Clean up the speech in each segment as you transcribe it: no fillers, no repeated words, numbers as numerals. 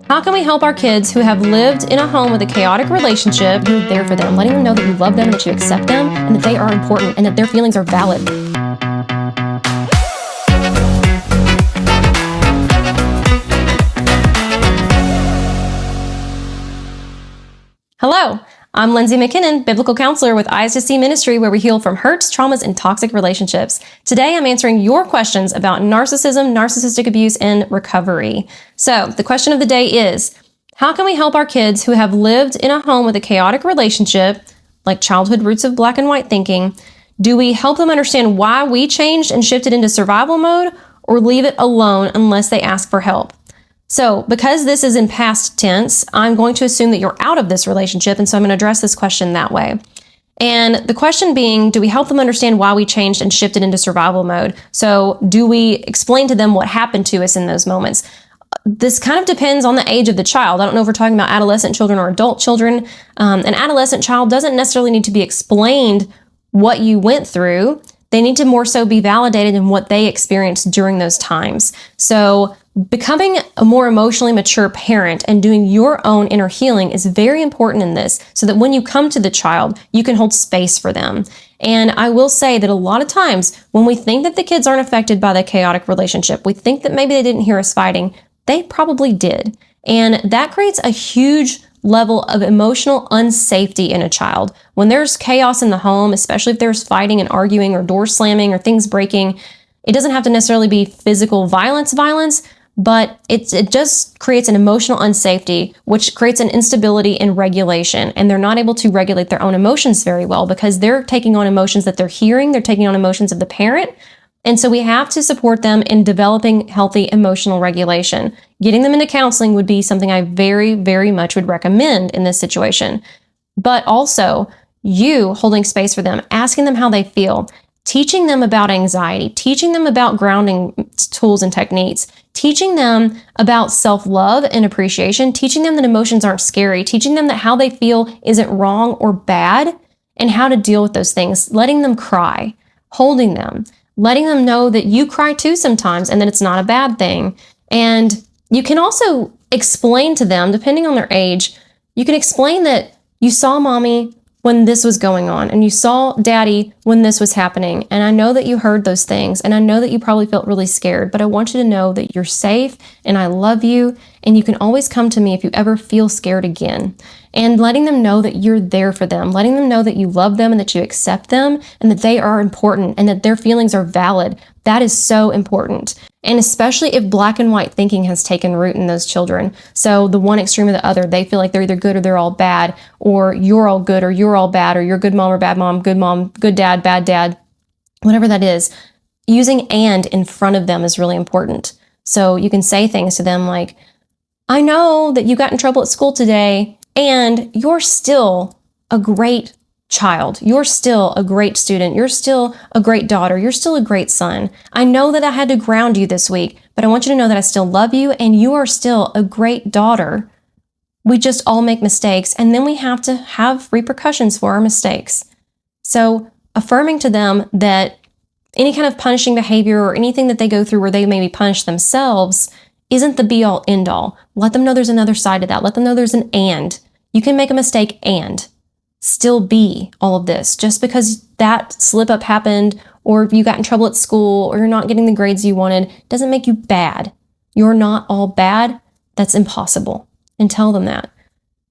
How can we help our kids who have lived in a home with a chaotic relationship? You're there for them, letting them know that you love them and that you accept them and that they are important and that their feelings are valid. Hello, I'm Lyndsey McKinnon, biblical counselor with Eyes to See Ministry, where we heal from hurts, traumas, and toxic relationships. Today, I'm answering your questions about narcissism, narcissistic abuse, and recovery. So, the question of the day is, how can we help our kids who have lived in a home with a chaotic relationship, like childhood roots of black and white thinking? Do we help them understand why we changed and shifted into survival mode, or leave it alone unless they ask for help? So because this is in past tense, I'm going to assume that you're out of this relationship, and so I'm going to address this question that way. And the question being, do we help them understand why we changed and shifted into survival mode? So do we explain to them what happened to us in those moments? This kind of depends on the age of the child. I don't know if we're talking about adolescent children or adult children. An adolescent child doesn't necessarily need to be explained what you went through. They need to more so be validated in what they experienced during those times. So becoming a more emotionally mature parent and doing your own inner healing is very important in this, so that when you come to the child, you can hold space for them. And I will say that a lot of times when we think that the kids aren't affected by the chaotic relationship, we think that maybe they didn't hear us fighting, they probably did. And that creates a huge level of emotional unsafety in a child. When there's chaos in the home, especially if there's fighting and arguing or door slamming or things breaking, it doesn't have to necessarily be physical violence, but it just creates an emotional unsafety, which creates an instability in regulation. And they're not able to regulate their own emotions very well because they're taking on emotions that they're hearing. They're taking on emotions of the parent. And so we have to support them in developing healthy emotional regulation. Getting them into counseling would be something I very, very much would recommend in this situation. But also, you holding space for them, asking them how they feel, teaching them about anxiety, teaching them about grounding tools and techniques, teaching them about self-love and appreciation, teaching them that emotions aren't scary, teaching them that how they feel isn't wrong or bad, and how to deal with those things, letting them cry, holding them, letting them know that you cry too sometimes and that it's not a bad thing. And you can also explain to them, depending on their age, you can explain that you saw mommy when this was going on, and you saw daddy when this was happening. And I know that you heard those things, and I know that you probably felt really scared, but I want you to know that you're safe and I love you, and you can always come to me if you ever feel scared again. And letting them know that you're there for them, letting them know that you love them and that you accept them and that they are important and that their feelings are valid. That is so important. And especially if black and white thinking has taken root in those children. So the one extreme or the other, they feel like they're either good or they're all bad, or you're all good or you're all bad, or you're good mom or bad mom, good dad, bad dad, whatever that is. Using "and" in front of them is really important. So you can say things to them like, I know that you got in trouble at school today, and you're still a great child. You're still a great student. You're still a great daughter. You're still a great son. I know that I had to ground you this week, but I want you to know that I still love you and you are still a great daughter. We just all make mistakes, and then we have to have repercussions for our mistakes. So affirming to them that any kind of punishing behavior or anything that they go through where they maybe punish themselves isn't the be-all, end-all. Let them know there's another side to that. Let them know there's an and. You can make a mistake and still be all of this. Just because that slip up happened, or you got in trouble at school, or you're not getting the grades you wanted, doesn't make you bad. You're not all bad. That's impossible. And tell them that.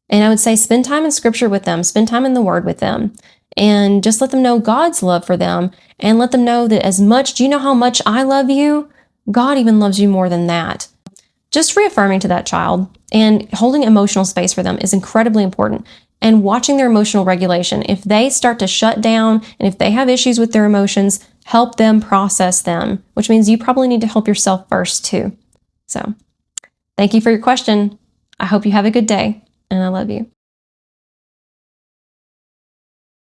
And I would say spend time in scripture with them, spend time in the word with them, and just let them know God's love for them, and let them know that as much, do you know how much I love you? God even loves you more than that. Just reaffirming to that child and holding emotional space for them is incredibly important. And watching their emotional regulation. If they start to shut down and if they have issues with their emotions, help them process them, which means you probably need to help yourself first too. So thank you for your question. I hope you have a good day, and I love you.